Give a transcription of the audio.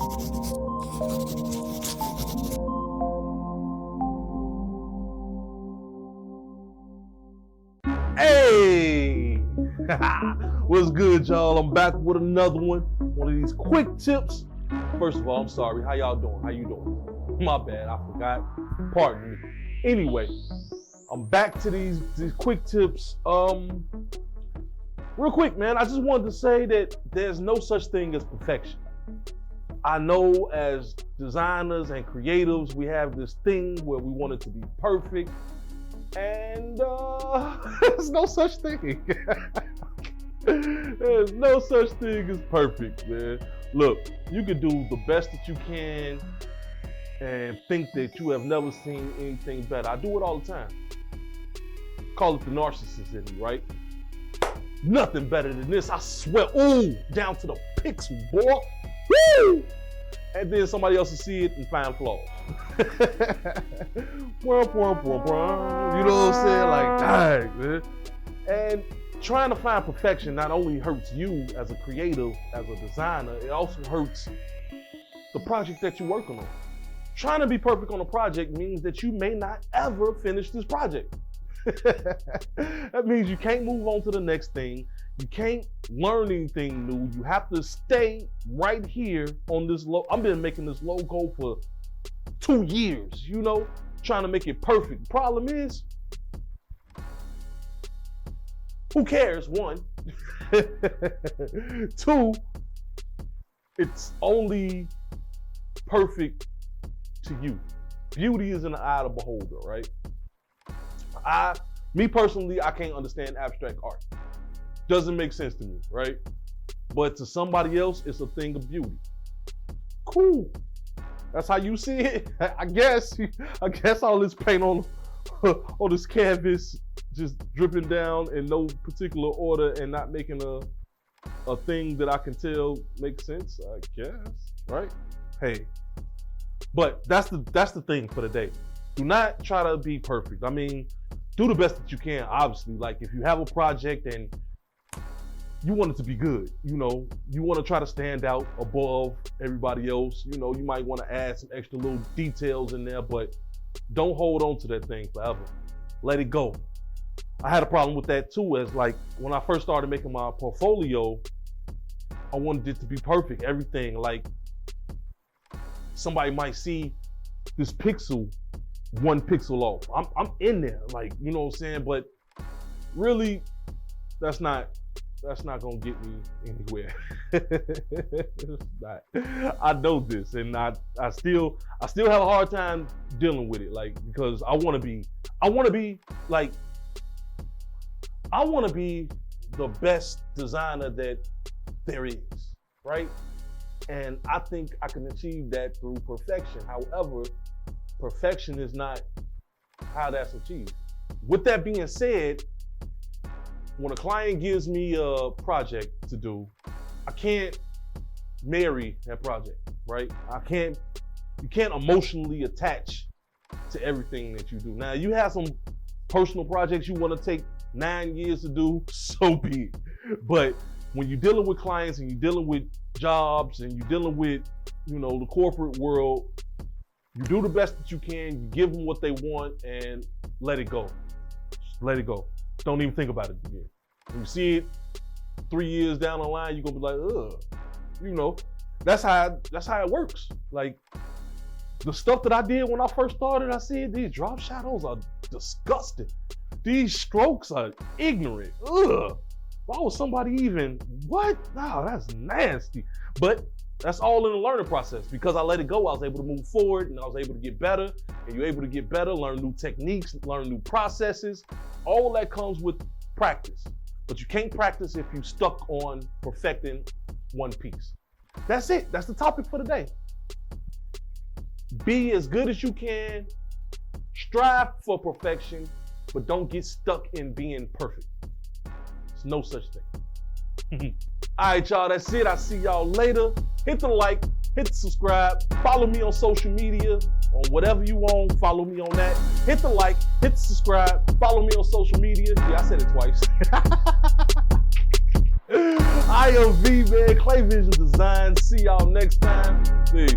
Hey, what's good, y'all? I'm back with another one of these quick tips. First of all, I'm sorry. How y'all doing? How you doing? My bad, I forgot. Pardon me. Anyway, I'm back to these quick tips. Real quick, man, I just wanted to say that there's no such thing as perfection. I know as designers and creatives, we have this thing where we want it to be perfect. And there's no such thing. There's no such thing as perfect, man. Look, you can do the best that you can and think that you have never seen anything better. I do it all the time. Call it the narcissist in me, right? Nothing better than this, I swear. Ooh, down to the pixel, boy. Woo! And then somebody else will see it and find flaws. You know what I'm saying? Like, dang, man. And trying to find perfection not only hurts you as a creative, as a designer, it also hurts the project that you're working on. Trying to be perfect on a project means that you may not ever finish this project. That means you can't move on to the next thing. You can't learn anything new. You have to stay right here on this logo. I've been making this logo for 2 years, you know, trying to make it perfect. Problem is, who cares? One. Two, it's only perfect to you. Beauty is in the eye of the beholder, right? Me personally, I can't understand abstract art. Doesn't make sense to me, right? But to somebody else, it's a thing of beauty. Cool. That's how you see it. I guess all this paint on this canvas just dripping down in no particular order and not making a thing that I can tell makes sense, I guess, right? Hey, but that's the thing for the day. Do not try to be perfect. I mean, do the best that you can, obviously. Like if you have a project and you want it to be good, you know, you want to try to stand out above everybody else. You know, you might want to add some extra little details in there, but don't hold on to that thing forever. Let it go. I had a problem with that too, as like when I first started making my portfolio, I wanted it to be perfect, everything. Like somebody might see this pixel, 1 pixel off. I'm in there, like, you know what I'm saying? But really, that's not gonna get me anywhere. It's not. I know this, and I still have a hard time dealing with it, like, because I wanna be the best designer that there is, right? And I think I can achieve that through perfection. However, perfection is not how that's achieved. With that being said, when a client gives me a project to do, I can't marry that project, right? You can't emotionally attach to everything that you do. Now, you have some personal projects you want to take 9 years to do, so be it. But when you're dealing with clients and you're dealing with jobs and you're dealing with, you know, the corporate world, you do the best that you can, you give them what they want, and let it go. Just let it go. Don't even think about it again. When you see it 3 years down the line, you're gonna be like, ugh. You know, that's how it works. Like, the stuff that I did when I first started, I said, these drop shadows are disgusting. These strokes are ignorant. Ugh. Why would somebody even, what? No, that's nasty. But that's all in the learning process. Because I let it go, I was able to move forward and I was able to get better. And you're able to get better, learn new techniques, learn new processes. All that comes with practice. But you can't practice if you're stuck on perfecting one piece. That's it. That's the topic for today. Be as good as you can. Strive for perfection, but don't get stuck in being perfect. There's no such thing. All right, y'all, that's it. I'll see y'all later. Hit the like, hit the subscribe, follow me on social media, on whatever you want, follow me on that. Hit the like, hit the subscribe, follow me on social media. Yeah, I said it twice. I am V, man, Clay Vision Design. See y'all next time. Peace.